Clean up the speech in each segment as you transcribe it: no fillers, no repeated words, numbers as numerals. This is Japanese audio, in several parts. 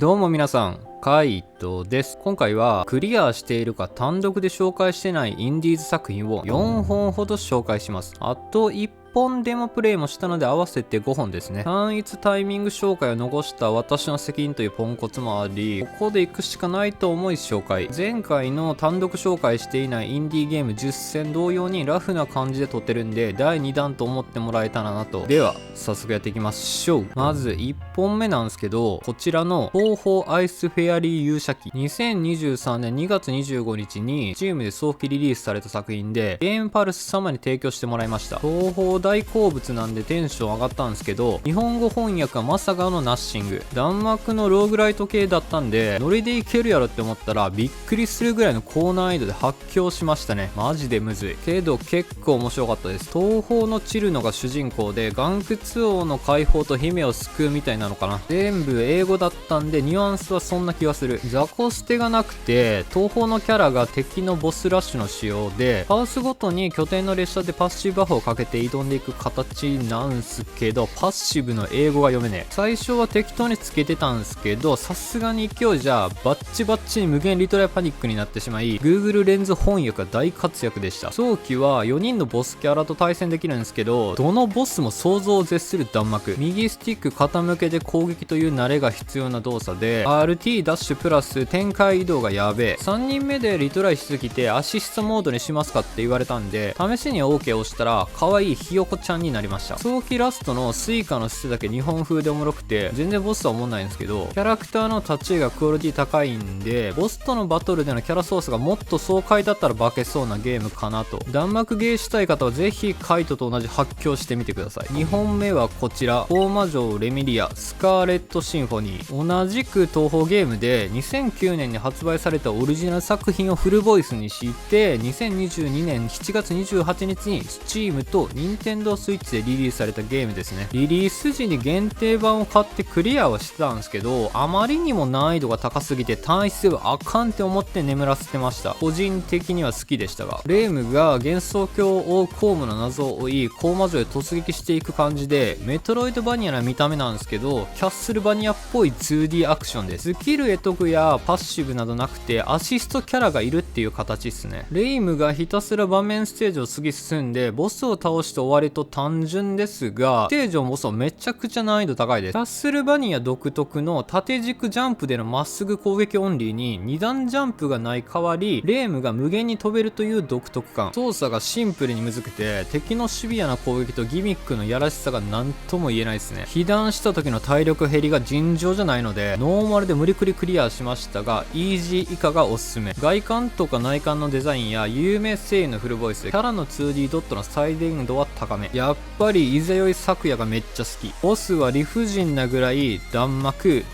どうも皆さん、カイトです。今回はクリアしているか単独で紹介してないインディーズ作品を4本ほど紹介します。あと1本デモプレイもしたので合わせて5本ですね。単一タイミング紹介を残した私の責任というポンコツもあり、ここで行くしかないと思い紹介。前回の単独紹介していないインディーゲーム10選同様にラフな感じで撮ってるんで、第2弾と思ってもらえたらなと。では、早速やっていきましょう。まず1本目なんですけど、こちらの東宝アイスフェアリー勇者記。2023年2月25日に Steam で早期リリースされた作品で、ゲームパルス様に提供してもらいました。東宝大好物なんでテンション上がったんですけど、日本語翻訳はまさかのナッシング。弾幕のローグライト系だったんで、ノリでいけるやろって思ったらびっくりするぐらいの高難易度で発狂しましたね。マジでむずい。けど結構面白かったです。東宝のチルノが主人公で、岩窟王の解放と姫を救うみたいなのかな。全部英語だったんで、ニュアンスはそんな気がする。雑魚捨てがなくて、東宝のキャラが敵のボスラッシュの仕様で、ハウスごとに拠点の列車でパッシブバフをかけて挑んでいく形なんすけど、パッシブの英語が読めねえ。最初は適当につけてたんすけど、さすがに勢いじゃバッチバッチに無限リトライパニックになってしまい、 Google レンズ翻訳が大活躍でした。早期は4人のボスキャラと対戦できるんですけど、どのボスも想像を絶する弾幕。右スティック傾けて攻撃という慣れが必要な動作で、 RT ダッシュプラス展開移動がやべえ。3人目でリトライしすぎてアシストモードにしますかって言われたんで、試しに OK を押したら可愛いひよこちゃんになりました。早期ラストのスイカの捨てだけ日本風でおもろくて、全然ボスとは思んないんですけど、キャラクターの立ちがクオリティ高いんで、ボスとのバトルでのキャラソースがもっと爽快だったら化けそうなゲームかなと。弾幕ゲーしたい方はぜひカイトと同じ発狂してみてください。2本目はこちら、大魔女レミリアスカーレットシンフォニー。同じく東宝ゲームで2009年に発売されたオリジナル作品をフルボイスにして2022年7月28日に Steam と Nintendo Switch でリリースされたゲームですね。リリース時に限定版を買ってクリアはしてたんですけど、あまりにも難易度が高すぎて単一ではあかんって思って眠らせてました。個人的には好きでしたが、レイムが幻想郷を公務の謎を追い、高魔女へ突撃していく感じで、メトロイドバニアな見た目なんですけど、キャッスルバニアっぽい 2D アクションです。スキル得得やパッシブなどなくて、アシストキャラがいるっていう形っすね。レイムがひたすら場面ステージを過ぎ進んでボスを倒して終わりと単純ですが、ステージのボスはめちゃくちゃ難易度高いです。キャッスルバニア独特の縦軸ジャンプでのまっすぐ攻撃オンリーに2段ジャンプがない代わり、レイムが無限に飛べるという独特感。操作がシンプルにむずくて、敵のシビアな攻撃とギミックのやらしさが何とも言えないですね。被弾した時の体力減りが尋常じゃないので、ノーマルで無理くりクリアしましたが、イージー以下がおすすめ。外観とか内観のデザインや有名声優のフルボイス、キャラの 2D ドットの再現度は高め。やっぱりいざよい咲夜がめっちゃ好き。ボスは理不尽なぐらい弾幕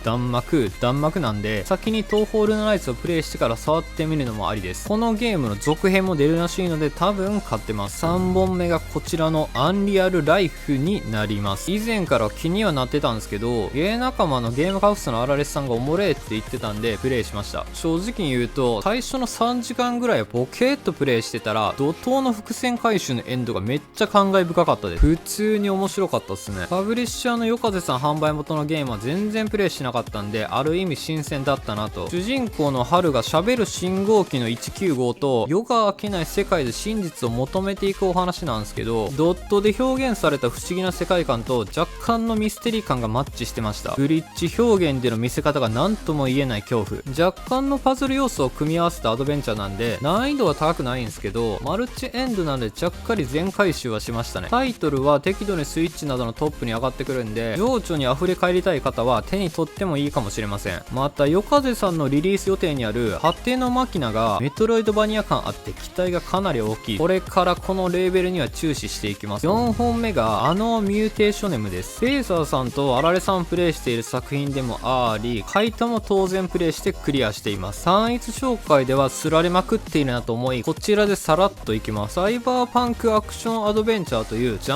なんで、先に東宝ルナライツをプレイしてから触ってみるのもありです。このゲームの続編も出るらしいので多分買ってます。3本目がこちらのアンリアルライフになります。以前から気にはなってたんですけど、ゲー仲間のゲームカフスのアラレスさんがおもれって言ってたんでプレイしました。正直に言うと、最初の3時間ぐらいボケーっとプレイしてたら、怒涛の伏線回収のエンドがめっちゃ感慨深かったです。普通に面白かったっすね。パブリッシャーのヨカゼさん販売元のゲームは全然プレイしなかったんで、ある意味新鮮だったなと。主人公の春が喋る信号機の195と、夜が明けない世界で真実を求めていくお話なんですけど、ドットで表現された不思議な世界観と若干のミステリー感がマッチしてました。グリッチ表現での見せ方が何とも言えない恐怖。若干のパズル要素を組み合わせたアドベンチャーなんで、難易度は高くないんですけど、マルチエンドなんでちゃっかり全回収はしましたね。タイトルは適度にスイッチなどのトップに上がってくるんで、情緒に溢れ返りたい方は手に取ってもいいかもしれません。また、ヨカゼさんのリリース予定にある果てのマキナがメトロイドバニア感あって期待がかなり大きい。これからこのレーベルには注視していきます。4本目がミューテーショネムです。ペーサーさんとアラレさんプレイしている作品でもあり、カイトも当然プレイしてクリアしています。単一紹介ではすられまくっているなと思い、こちらでさらっといきます。サイバーパンクアクションアドベンチャチャーというジ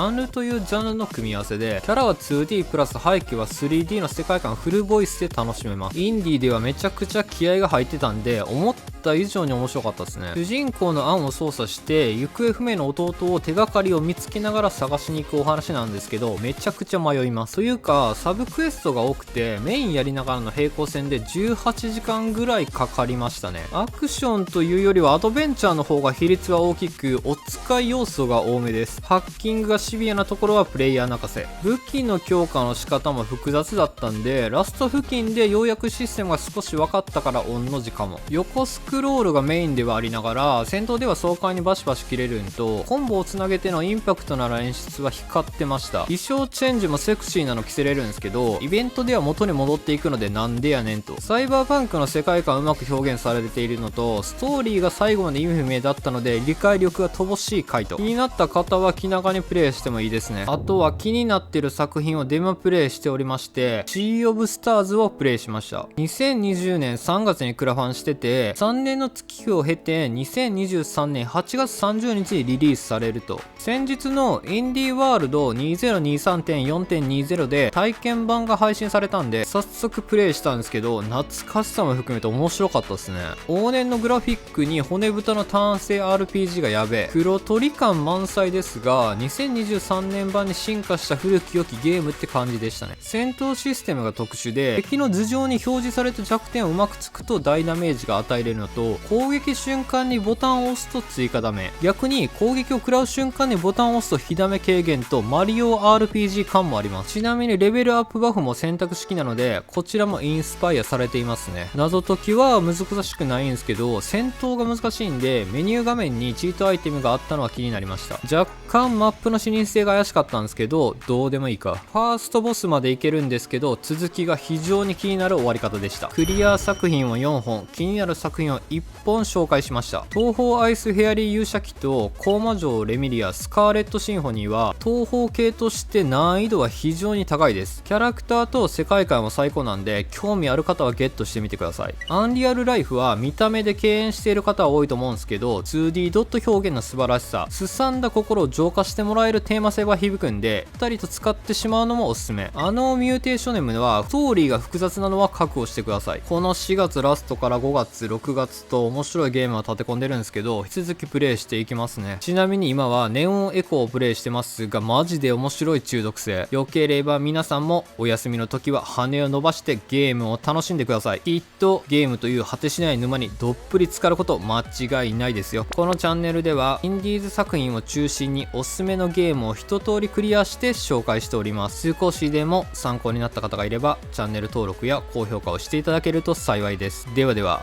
ャンルの組み合わせで、キャラは 2D プラス背景は 3D の世界観フルボイスで楽しめます。インディーではめちゃくちゃ気合が入ってたんで、思った以上に面白かったですね。主人公のアンを操作して行方不明の弟を手がかりを見つけながら探しに行くお話なんですけど、めちゃくちゃ迷います。というかサブクエストが多くてメインやりながらの平行線で18時間ぐらいかかりましたね。アクションというよりはアドベンチャーの方が比率は大きく、お使い要素が多めです。ハッキングがシビアなところはプレイヤー泣かせ。武器の強化の仕方も複雑だったんで、ラスト付近でようやくシステムが少し分かったから御の字かも。横スクロールがメインではありながら、戦闘では爽快にバシバシ切れるんと、コンボをつなげてのインパクトなら演出は光ってました。衣装チェンジもセクシーなの着せれるんですけど、イベントでは元に戻っていくのでなんでやねんと。サイバーパンクの世界観うまく表現されているのと、ストーリーが最後まで意味不明だったので理解力が乏しい回答。気になった方は気長にプレイしてもいいですね。あとは気になってる作品をデモプレイしておりまして、シー・オブ・スターズをプレイしました。2020年3月にクラファンしてて、3年の月日を経て2023年8月30日にリリースされると。先日のインディーワールド 2023.4.20 で体験版が配信されたんで早速プレイしたんですけど、懐かしさも含めて面白かったですね。往年のグラフィックに骨太の単性 RPG がやべえ、黒鳥感満載ですが、2023年版に進化した古き良きゲームって感じでしたね。戦闘システムが特殊で、敵の頭上に表示された弱点をうまくつくと大ダメージが与えれるのと、攻撃瞬間にボタンを押すと追加ダメ、逆に攻撃を食らう瞬間にボタンを押すと火ダメ軽減とマリオ RPG 感もあります。ちなみにレベルアップバフも選択式なので、こちらもインスパイアされていますね。謎解きは難しくないんですけど、戦闘が難しいんでメニュー画面にチートアイテムがあったのは気になりました。若干マップの視認性が怪しかったんですけど、どうでもいいか。ファーストボスまでいけるんですけど、続きが非常に気になる終わり方でした。クリア作品を4本、気になる作品を1本紹介しました。東方アイスフェアリー勇者記とコーマ城レミリアスカーレットシンフォニーは東方系として難易度は非常に高いです。キャラクターと世界観は最高なんで、興味ある方はゲットしてみてください。アンリアルライフは見た目で敬遠している方は多いと思うんですけど、 2D ドット表現の素晴らしさ、すさんだ心を浄化してもらえるテーマ性は響くんで、2人と使ってしまうのもおすすめ。ミューテーショネムではストーリーが複雑なのは覚悟してください。この4月ラストから5月6月と面白いゲームは立て込んでるんですけど、引き続きプレイしていきますね。ちなみに今はネオンエコーをプレイしてますが、マジで面白い中毒性。良ければ皆さんもお休みの時は羽を伸ばしてゲームを楽しんでください。きっとゲームという果てしない沼にどっぷり浸かること間違いないですよ。このチャンネルではインディーズ作品を中心におすすめのゲームを一通りクリアして紹介しております。少しでも参考になった方がいればチャンネル登録や高評価をしていただけると幸いです。ではでは、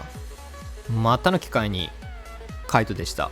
またの機会に。カイトでした。